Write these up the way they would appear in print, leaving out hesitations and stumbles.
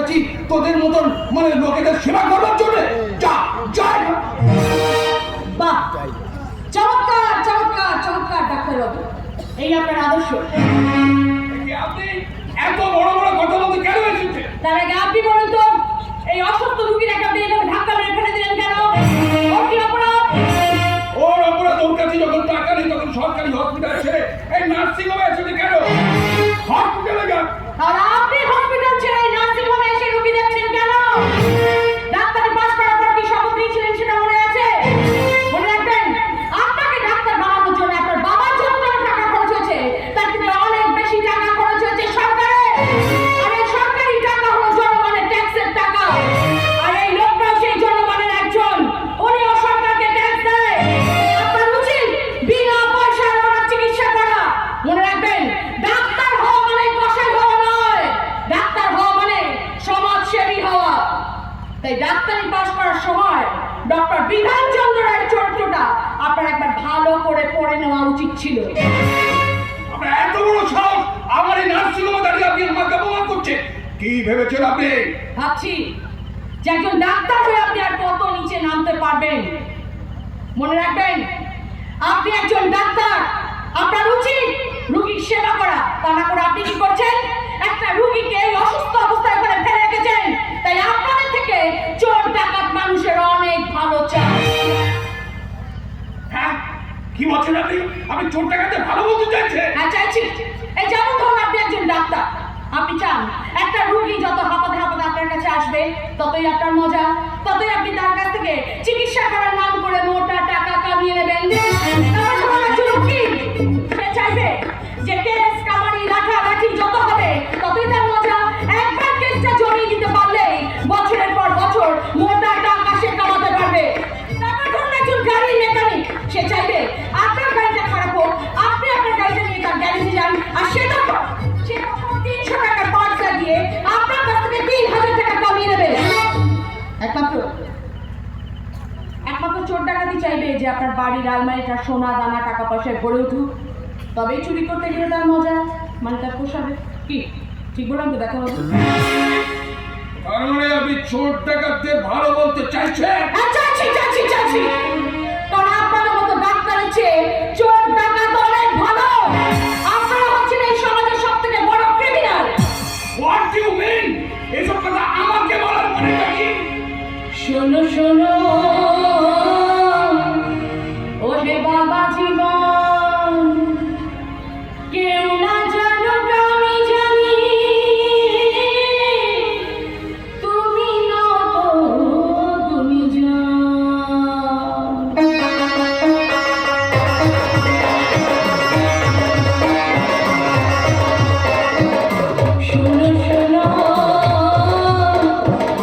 এসেছি তোদের মতন মানে লোকেদের সেবা করার জন্য। যা যাই। বাহ, চমৎকার চমৎকার চমৎকার ডাক্তারবাবু, এই আপনার আদর্শ। আপনি এত বড় বড় কথা বলতে কেন এসেছেন? তার আগে আপনি বলুন তো, এই অসুস্থ রুগীর একটা আপনি এভাবে ধাক্কা মেরে ফেলে দিলেন কেন? ওর কি অপরাধ? ওর অপরাধ ওর কাছে যখন টাকা নেই তখন সরকারি হসপিটাল ছেড়ে এই নার্সিং হোমে এসেছে কেন? হসপিটালে যান। আর আপনি হসপিটাল ছেড়ে এই নার্সিং হোমে এসে রুগী দেখছেন কেন? ডাক্তারি পাস করার পর কি শপথ নিয়েছিলেন সেটা মনে আছে? মনে রাখবেন, আপনাকে ডাক্তার বানানোর জন্য আপনার বাবার যত টাকা খরচ হয়েছে তার থেকে অনেক বেশি টাকা খরচ হয়েছে সরকারের। আর এই সরকারি টাকা হলো জনগণের ট্যাক্সের টাকা। আর এই লোকটাও সেই জনগণের একজন, উনিও সরকারকে ট্যাক্স দেয়। আপনার উচিত বিনা পয়সায় ওনার চিকিৎসা করা। মনে রাখবেন, ডাক্তার হওয়া মানে কসাই হওয়া নয়, ডাক্তার হওয়া মানে সমাজসেবী হওয়া। তাই ডাক্তারি পাস করার সময় ডক্টর বিধানচন্দ্র রায়ের চরিত্রটা আপনার একবার ভালো করে পড়ে নেওয়া উচিত ছিল। আপনার এত বড় সাহস, আমার এই নার্সিং হোমে দাঁড়িয়ে আপনি আমাকে অপমান করছেন। কি ভেবেছেন আপনি? ভাবছি যে একজন ডাক্তার হয়ে আপনি আর কত নিচে নামতে পারবেন। মনে রাখবেন, আপনি একজন ডাক্তার, আপনার উচিত রোগীর সেবা করা। তা না করে আপনি কি করছেন? একটা রোগীকে এই অসুস্থ অবস্থায় ওখানে ফেলে রেখেছেন। তাই আপনাদের থেকে চোর ডাকাত মানুষের অনেক ভালো চাই। হ্যাঁ, কি বলছেন আপনি? আপনি চোর টাকাতে ভালো বলতে চাইছেন? হ্যাঁ, চাইছি। এই যেমন ধরুন আপনি একজন ডাক্তার, আপনি চান একটা রোগী যত হাঁপাতে হাঁপাতে আপনার কাছে আসবে ততই আপনার মজা, ততই আপনি তার কাছ থেকে চিকিৎসা করার নাম করে মোটা টাকা কামিয়ে নেবেন। তারপর যখন একজন উকিল, সে চাইবে যে কেস কামারি লাঠালাঠি যত হবে ততই তার মজা। একবার কেসটা জমিয়ে দিতে পারলেই বছরের পর বছর মোটা টাকা সে কামাতে পারবে। তারপর ধরুন একজন গাড়ি মেকানিক, সে চাইবে আপনার গাড়িটা খারাপ হোক, আপনি আপনার গাড়িটা নিয়ে তার গ্যারেজে যান, আর সে তখন 300 টাকার পার্টস লাগিয়ে আপনার কাছ থেকে 3000 টাকা কামিয়ে নেবে। একমাত্র চোর ডাকাতি চাইবে যে আপনার বাড়ির আলমারিটা সোনা দানা টাকা পয়সায় ভরে উঠুক, তবেই চুরি করতে গেলে তার মজা, মানে তার পোষাবে। কি ঠিক বললাম তো? দেখা হবে। তার মানে আপনি চোর ডাকাতদের ভালো বলতে চাইছেন? হ্যাঁ, চাচ্ছি। কারণ আপনার মতো ডাক্তারের চেয়ে চোর ডাকাত অনেক ভালো। আপনারা হচ্ছেন এই সমাজের সব থেকে বড় criminal. What do you mean? এসব কথা আমাকে বলার মানেটা কি? শোনো শোনো ওহে বাবা জীবন, কেউ না জানুক আমি জানি, তুমি নত গুণীজন। শোনো শোনো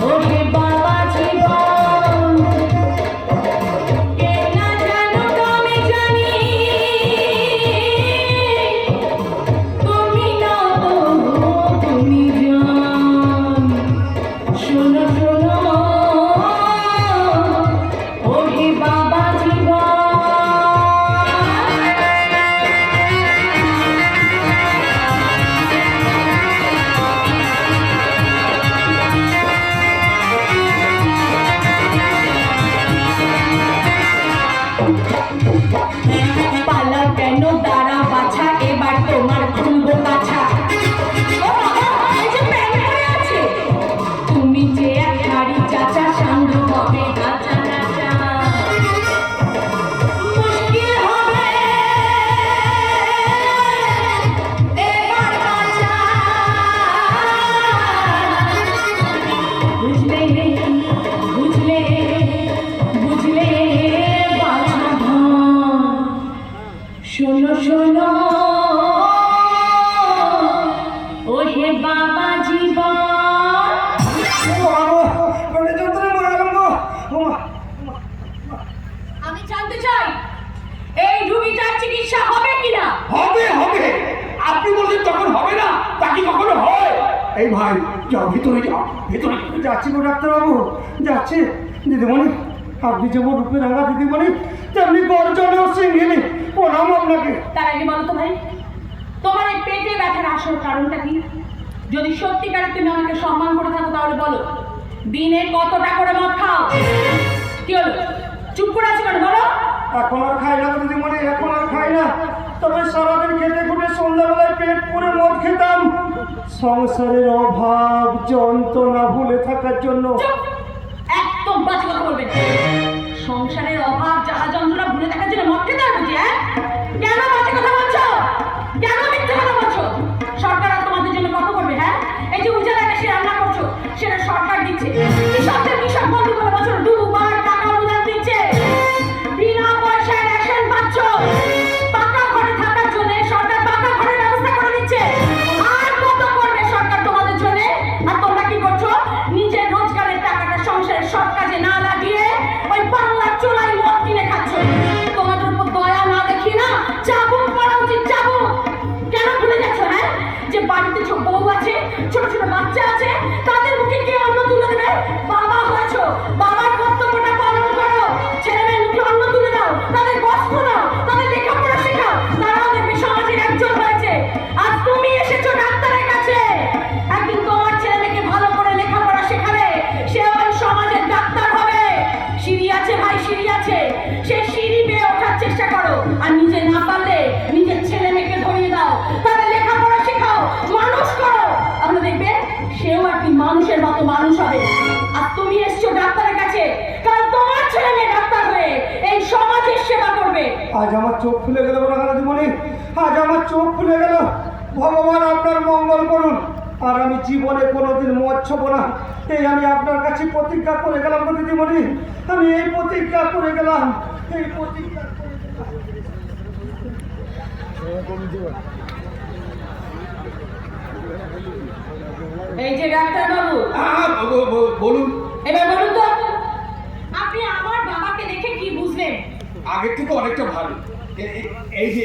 ওহে বাবা জীবন, কে না জানুক আমি জানি, তুমি নত গুণীজন। শোনো শোনো ওহে বাবা জীবন। পালাও কেন দাঁড়া বাছা, এবার তোমার খুলবো কাছা। ও বাবা, এই যে প্যান পরে আছে, তুমি যে এক হাড়ি চাচা, সাঙ্গ হবে নাচা নাচা। মুশকিল হবে এবার বাঁচা, বুঝলে বুঝলে বুঝলে বাছা ধন। শোনো শোনো ওহে বাবা জীবন। আমি জানতে চাই এই রোগীটার চিকিৎসা হবে কিনা? হবে হবে। আপনি বলছেন তখন হবে না, তা কি কখনো হয়? এই ভাই যাও, ভিতরে যাও, ভিতরে যাচ্ছি গো ডাক্তারবাবু, যাচ্ছি। দিদিমণি, আপনি যেমন রূপে রাঙা দিদিমণি, তেমনি গর্জনে ও সিংহিনী, প্রণাম আপনাকে। তার আগে বলো তো ভাই, তোমার এই পেটে ব্যথার আসল কারণটা কি? যদি সত্যিকারের তুমি আমাকে সম্মান করে থাকো তাহলে দিনে কতটা করে মদ খাও? কি হলো, চুপ করে আছো কেন বলো? এখন আর খাই না দিদিমণি, এখন আর খাই না। তবে সারাদিন খেতে খুঁটে সন্ধ্যাবেলায় পেট পুরে মদ খেতাম সংসারের অভাব যন্ত্রণা ভুলে থাকার জন্য। চুপ! একদম বাজে কথা বলবেন না। সংসারের অভাব জ্বালা যন্ত্রণা ভুলে থাকার জন্য মদ খেতে হবে বুঝি? হ্যাঁ, কেন বাজে কথা বলছো? কেন মিথ্যে কথা বলছো? সরকার আর তোমাদের জন্য কত করবে? হ্যাঁ, এই যে উজালা এসে রান্না করছো সেটা সরকার দিচ্ছে। কৃষকদের কৃষক বন্ধু করে বছর 2 বার টাকা অনুদান দিচ্ছে। বিনা পয়সায় রেশন পাচ্ছ। পাকা ঘরে থাকার জন্য সরকার পাকা ঘরের ব্যবস্থা করে দিচ্ছে। আর কত করবে সরকার তোমাদের জন্য? আর তোমরা কি করছো? নিজের রোজগারের টাকাটা সংসারের সব কাজে না লাগিয়ে ওই বাংলার চোলাই মদ কিনে খাচ্ছ। তোমাদের উপর দয়া না দেখি না চাবুক করা উচিত, চাবুক। কেন ভুলে যাচ্ছ? হ্যাঁ, যে বাড়িতে ছোট বউ আছে, ছোট ছোট বাচ্চা আছে, তাদের মুখে কে অন্ন তুলে দেবে? বাবা হয়েছো, বাবার কর্তব্যটা পালন করো। ছেলে মেয়ে মুখে অন্ন তুলে দাও, তাদের বস্ত্র দাও, তাদের লেখাপড়া শেখাও, তারাও দেখবে সমাজের একজন হয়েছে। আজ তুমি এসেছো ডাক্তারের কাছে, একদিন তোমার ছেলে মেয়েকে ভালো করে লেখাপড়া শেখাবে, সে ওই সমাজের ডাক্তার হবে। সিঁড়ি আছে ভাই, সিঁড়ি আছে, সে সিঁড়ি বেয়ে ওঠার চেষ্টা করো। আর নিজে না পারলে নিজের ছেলে মেয়েকে ধরিয়ে দাও, তাদের লেখাপড়া শেখাও, মানুষ করো। আমরা দেখবে সেও একদিন মানুষের মতো মানুষ হবে। আর তুমি এসছো ডাক্তারের কাছে, কাল তোমার ছেলে মেয়ে ডাক্তার হয়ে এই সমাজের সেবা করবে। আজ আমার চোখ খুলে গেল দিদিমণি, আজ আমার চোখ খুলে গেল। ভগবান আপনার মঙ্গল করুন। আর আমি জীবনে কোনোদিন মদ ছবো না, এই আমি আপনার কাছে প্রতিজ্ঞা করে গেলাম দিদিমণি। আমি এই প্রতিজ্ঞা করে গেলাম, এই প্রতিজ্ঞা করে গেলাম। এই যে ডাক্তার বাবু, বলুন। এবার বলুন তো, আপনি আমার বাবাকে দেখে কি বুঝলেন? আগের থেকে অনেকটা ভালো। এই যে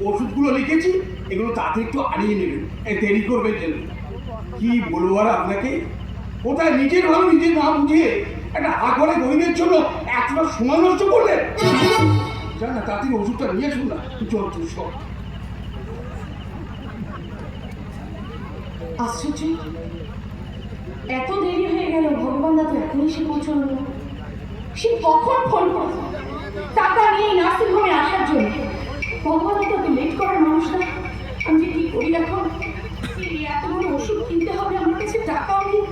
ওষুধগুলো লিখেছি এগুলো তাতে একটু আনিয়ে নেবেন, দেরি করবেন যেন। কি বলবো আর আপনাকে, ওটা নিজের ভালো নিজে না বুঝিয়ে একটা আগরে গরিবের জন্য এতটা সময় নষ্ট করলেন। জান না, তাড়াতাড়ি ওষুধটা নিয়ে আসুন না। চল তুই সব। আশ্চর্য, এত দেরি হয়ে গেল, ভগবান দাদা এখনই সে পৌঁছালো না। সে কখন ফোন করলো টাকা নিয়ে নার্সিং হোমে আসার জন্য? ভগবান দাদা তো লেট করার মানুষ না। আমি যে কি করি এখন? এই এতগুলো ওষুধ কিনতে হবে, আমার কাছে টাকাও নেই,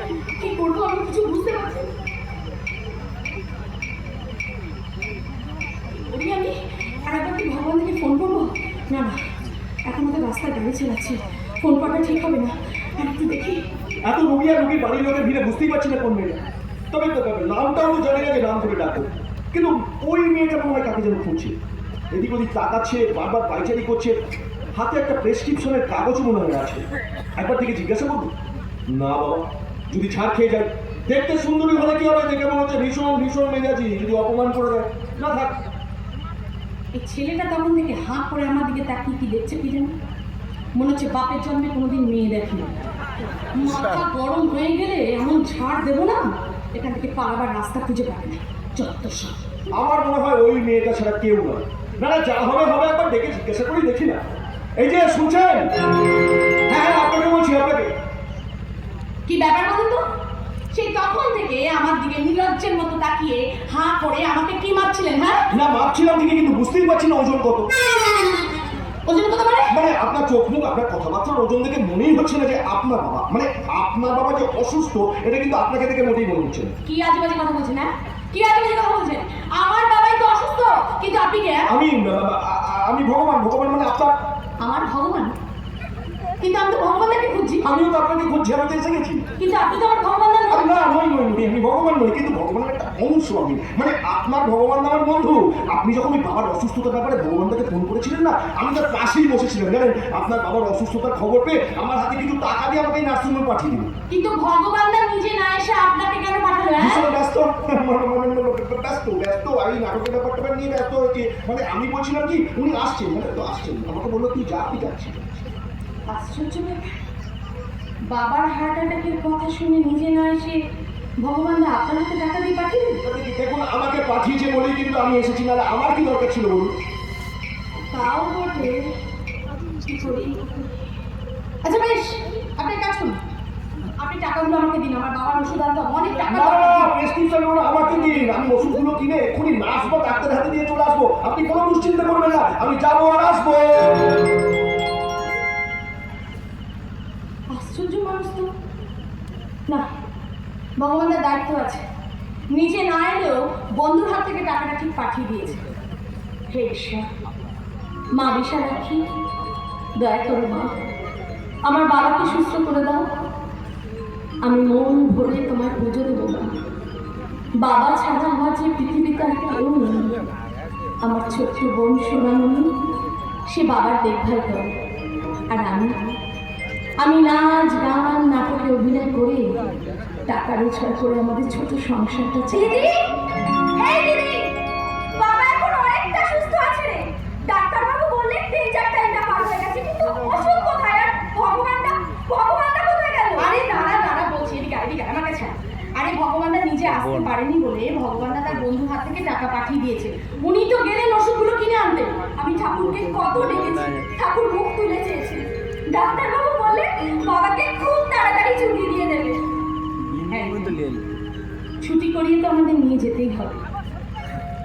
কি করবো আমি কিছু বুঝতে পারছি না। ওই আমি আর একবার কি ভগবান দাকে ফোন করবো? না না, এখন আমাদের রাস্তায় গাড়ি চালাচ্ছে, ফোন করাটা ঠিক হবে না। আর একটু দেখি। এত রোগী আর রোগীর বাড়ির লোকের ভিড়ে বুঝতেই পারছি না কোন মেয়েটা। তবে নামটাও তো জানি না যে নাম করে ডাকবো, কিন্তু ওই মেয়েটা মনে হয় কাকে যেন খুঁজছে। এদিক ওদিক তাকাচ্ছে, বারবার পাইচারি করছে, হাতে একটা প্রেসক্রিপশনের কাগজ মনে হয় আছে। একবার থেকে জিজ্ঞাসা করবো? না বাবা, যদি ছাড় খেয়ে যায়। দেখতে সুন্দরী হলে কি হবে, দেখে মনে হচ্ছে ভীষণ ভীষণ মেজাজি। যদি অপমান করে দেয়, না থাক। এই ছেলেটা তখন থেকে হাঁ করে আমার দিকে তাকিয়ে কি দেখছে কি জানি, মনে হচ্ছে বাপের জন্মে কোনোদিন মেয়ে দেখেনি। মাথা গরম হয়ে গেলে এমন ঝাড় দেবো না, এখান থেকে পালাবার রাস্তা খুঁজে পাবে না। যত সব। আমার মনে হয় ওই মেয়েটা ছাড়া কেউ নয়। না না, যা হবে হবে, একবার ডেকে জিজ্ঞাসা করি দেখি না। এই যে শুনছেন? হ্যাঁ হ্যাঁ, আপনাকে বলছি, আপনাকে। কি ব্যাপার বলুন তো? সেই তখন থেকে আমার দিকে নির্লজ্জের মতো তাকিয়ে হাঁ করে আমাকে কি মারছিলেন? হ্যাঁ না, মাপছিলাম ঠিকই, কিন্তু বুঝতেই পারছি না ওজন কত। ওজন কত মানে? মানে আপনার চোখ মুখ, আপনার কথাবার্তার ওজন দেখে মনেই হচ্ছে না যে আপনার বাবা, মানে আপনার বাবা যে অসুস্থ, এটা কিন্তু আপনাকে দেখে মোটেই মনে হচ্ছে না। কি আজেবাজে কথা বলছেন? হ্যাঁ, কি আজেবাজে কথা বলছেন? আমার বাবাই তো অসুস্থ, কিন্তু আপনি কে? আমি ভগবান। ভগবান মানে আপনার? আমার ভগবান? কিন্তু আমি তো ভগবানকে খুঁজছি। আমিও তো আপনাকে খুঁজছি, আমি তো এসে গেছি। কিন্তু আপনি তো আমার ভগবান না। আরে না, নই, আমি ভগবান নই, কিন্তু ভগবানের একটা অংশ আমি। মানে আপনার ভগবান আমার বন্ধু। আপনি যখন ওই বাবার অসুস্থতার ব্যাপারে ভগবানটাকে ফোন করেছিলেন না, আমি তার পাশেই বসেছিলাম। জানেন, আপনার বাবার অসুস্থতার খবর পেয়ে আমার হাতে কিছু টাকা দিয়ে আমাকে নার্সিংহোমে পাঠিয়ে দিন। কিন্তু ভগবান না নিজে না এসে আপনাকে কেন পাঠালো? ভীষণ ব্যস্ত, ব্যস্ত। আমি নাটকের ব্যাপারটা নিয়ে ব্যস্ত হয়েছি। মানে আমি বলছিলাম কি, উনি আসছেন, মানে তো আসছেন, আমাকে বললো তুই যা, তুই যাচ্ছি। আশ্চর্য ব্যাপার, বাবার হার্ট অ্যাটাকের কথা শুনে নিজে না এসে ভগবান দা আপনাকে টাকা দিয়ে পাঠিয়ে দিল। দেখুন, আমাকে পাঠিয়েছে বলেই কিন্তু আমি এসেছি, না আমার কি দরকার ছিল বলুন? তাও বটে, কি করি? আচ্ছা বেশ, আপনি কাজ করুন, আপনি আপনি টাকাগুলো আমাকে দিন, আমার বাবার ওষুধ আনতে হবে, অনেক টাকা না দরকার। প্রেসক্রিপশন আমাকে দিন, আমি ওষুধগুলো কিনে এক্ষুনি নার্স বা ডাক্তারের হাতে দিয়ে চলে আসবো। আপনি কোনো দুশ্চিন্তা করবেন না, আমি যাবো আর আসবো। আশ্চর্য মানুষ তো। না, ভগবানের দায়িত্ব আছে, নিজে না এলেও বন্ধুর হাত থেকে টাকাটা ঠিক পাঠিয়ে দিয়েছে। হে ঈশ্বর, মা বিশালাক্ষী, দয়া করো মা, আমার বাবাকে সুস্থ করে দাও। আমি মন ভরে তোমার পুজো দেবো মা। বাবা ছাড়া আমার যে পৃথিবীতে আর কেউ নেই। আমার ছোট্ট বোন সোনামণি, সে বাবার দেখভাল করে, আর আমি নাচ গান নাটকে অভিনয় করে টাকা রোজগার করে আমাদের ছোট সংসারটা চালাই। বাবা এখন অনেকটা সুস্থ আছে রে। ডাক্তারবাবু বললেন 3-4 টাইমটা পার হয়ে গেছে, কিন্তু ওষুধ কোথায়? আর ভগবানটা কোথায় গেল? আরে দাঁড়া বলছি, এদিকে আমার কাছে আয়। আরে ভগবানটা নিজে আসতে পারেনি বলে ভগবানটা তার বন্ধুর হাত থেকে টাকা পাঠিয়ে দিয়েছে। উনি তো গেলেন ওষুধগুলো কিনে আনতে। আমি ঠাকুরকে কত ডেকেছি, ঠাকুর মুখ তুলে চেয়েছে। ডাক্তারবাবু বললেন বাবাকে খুব তাড়াতাড়ি ছুটি দিয়ে দেবে। হ্যাঁ, ছুটি করিয়ে তো আমাদের নিয়ে যেতেই হবে,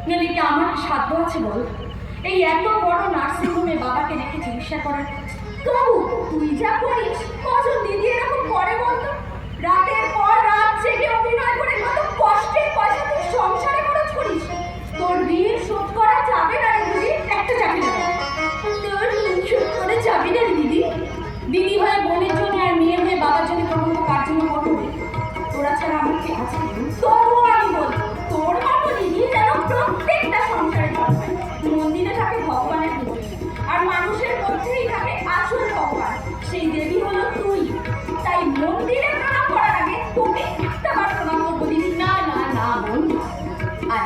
নইলে কি আমার সাধ্য আছে বল এই এত বড় নার্সিং হোমে বাবাকে রেখে চিকিৎসা করার? বাবু, তুই যা করিস, কজন দিদি এরকম করে বলতো? রাতের পর রাত জেগে অভিনয় করে কত কষ্টের পয়সা তুই সংসারে খরচ করিস। তোর ঋণ শোধ করা যাবে না রে দিদি। একটা চাকরি দেবে তোর ঋণ শোধ করা যাবে না রে দিদি। দিদি হয়ে বোনের জন্য আর মেয়ে হয়ে বাবার জন্য প্রবন্ধ কার জন্য করবে? তোরা ছাড়া আমার কি আছে? তবুও আমি বলি, তোর মতো দিদি যেন প্রত্যেকটা সংসারে জন্মায়। মন্দিরে থাকে ভগবানের পুজো, আর মানুষের মধ্যেই থাকে আসল ভগবান, সেই দেবী হলো তুই। তাই মন্দিরে প্রণাম করার আগে তোকে একটাবার প্রণাম করবো দিদি। না বোন, আর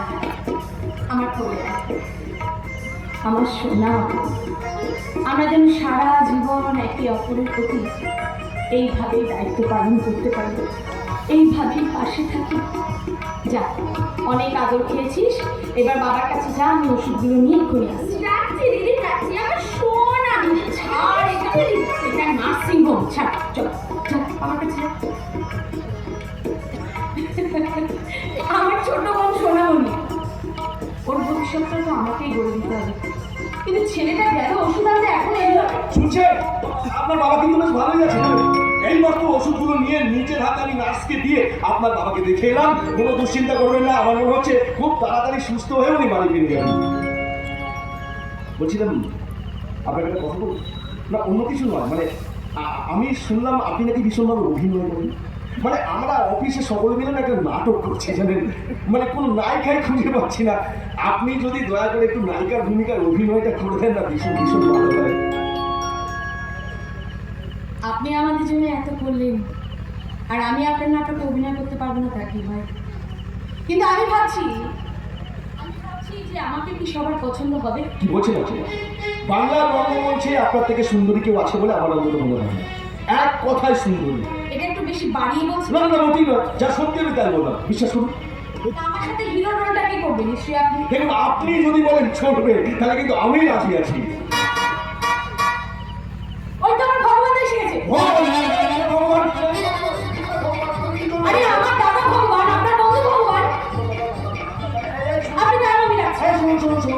আমার কোলে আয়। আমার সোনা, আমরা যেন সারা জীবন একে অপরের প্রতি এইভাবেই দায়িত্ব পালন করতে পারি, এইভাবেই পাশে থাকি। যা, অনেক আদর খেয়েছিস, এবার বাবার কাছে যা, আমি ওষুধগুলো নিয়ে করে আসছি। যাচ্ছি দিদি, যাচ্ছি। আমার সোনা দিদি, ছাড় এখানে দিচ্ছি। এটা নার্সিং হোম, ছাড়, চল আমার কাছে যা। আমার ছোট বোন সোনামণি, ওর ভবিষ্যৎটা তো আমাকেই গড়ে দিতে হবে। কিন্তু ছেলেটা গেল ওষুধ আনতে, এখন এলো। শুনছেন, আপনার বাবা কিন্তু বেশ ভালোই আছে। এই মাত্র ওষুধগুলো নিয়ে নিজের হাতে আমি নার্সকে দিয়ে আপনার বাবাকে দেখে এলাম। কোনো দুশ্চিন্তা করবেন না, আমার মনে হচ্ছে খুব তাড়াতাড়ি সুস্থ হয়ে উনি বাড়ি ফিরে যাবেন। বলছিলাম আপনার একটা কথা বলুন না, অন্য কিছু নয়, মানে আমি শুনলাম আপনি নাকি ভীষণভাবে অভিনয় করেন। মানে আমরা অফিসে সকলে মিলে না একটা নাটক করছি জানেন, মানে কোনো নায়িকাই খুঁজে পাচ্ছি না। আপনি যদি দয়া করে একটু নায়িকার ভূমিকার অভিনয়টা করে দেন না, ভীষণ ভীষণ ভালো হয়। আপনি আমাদের জন্য এত করলেন, আর আমি আপনার নাটকে অভিনয় করতে পারবো না তা কি হয়? কিন্তু আমি ভাবছি যে আমাকে কি সবার পছন্দ হবে? কি বলছেন আছে বাংলার রঙ্গমঞ্চে আপনার থেকে সুন্দরী কেউ আছে বলে আমার অন্তত মনে হয় না। এক কথায় সুন্দরী। এটা একটু বেশি বাড়িয়ে বলছি। না না মোটেই নয়, যা সত্যি আমি তাই বললাম, বিশ্বাস করুন। আমার সাথে হিরো রোলটা কি করবে? নিশ্চয়ই আপনি। দেখুন, আপনি যদি বলেন চলবে, তাহলে কিন্তু আমি রাজি আছি। ওই তো আমার ভগবান এসে গেছে। আরে আমার দাদা ভগবান, আপনার বন্ধু ভগবান। আপনি দাঁড়ানো মিলাচ্ছেন।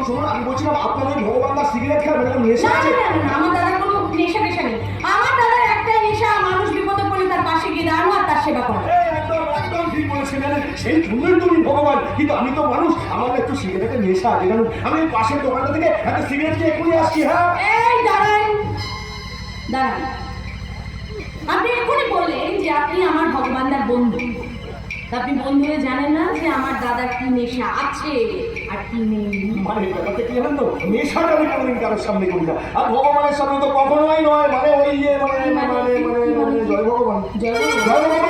শুনুন, আমি বলছিলাম আপনার ওই ভগবান দা সিগারেট খাবেন, এরকম নেশা আছে? আমার দাদার কোনো নেশা নেই। আমার দাদার একটাই নেশা, মানুষ বিপদে পড়লে তার পাশে গিয়ে দাঁড়ানো আর তার সেবা করা। একদম ঠিক বলেছেন। সেই জন্যই তুমি ভগবান, কিন্তু আমি তো মানুষ, আমার একটু সিগারেটের নেশা আছে জানুন। আমি পাশের দোকানটা থেকে একটা সিগারেট খেয়ে এক্ষুনি আসছি। হ্যাঁ, এই দাঁড়ান। আপনি এক্ষুনি বললেন যে আপনি আমার ভগবানদার বন্ধু। আপনি বন্ধু হয়ে জানেন না যে আমার দাদার কি নেশা আছে আর কি নেই? মানে ব্যাপারটা কি জানেন তো, নেশাটা আমি কোনোদিন কারোর সামনে করি না, আর ভগবানের সামনে তো কখনোই নয়। মানে ওই যে জয় ভগবান, জয় ভগবান। জয় ভগবান।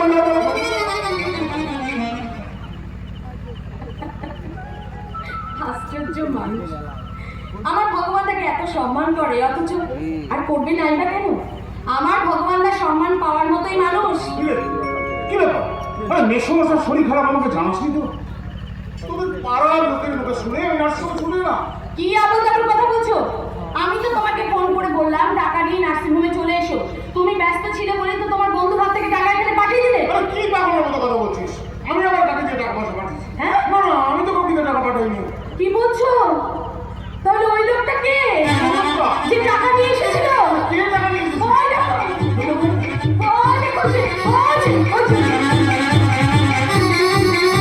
আশ্চর্য মানুষ, আমার ভগবান তাকে এত সম্মান করে, অথচ আর করবে নাই বা কেন? আমার ভগবানদা সম্মান পাওয়ার মতোই মানুষ। কি ব্যাপার? আরে মেশো মশার শরীর খারাপ, আমাকে জানাসনি তো? তোদের পাড়ার লোকের মুখে শুনে আমি নার্সিং শুনে না। কি আবল তাবল কথা বলছো? আমি তো তোমাকে ফোন করে বললাম টাকা নিয়ে নার্সিংহোমে চলে এসো, তুমি ব্যস্ত ছিলে বলে তো তোমার বন্ধু হাত থেকে টাকা এখানে পাঠিয়ে দিলে। আরে কি পাগলের মতো কথা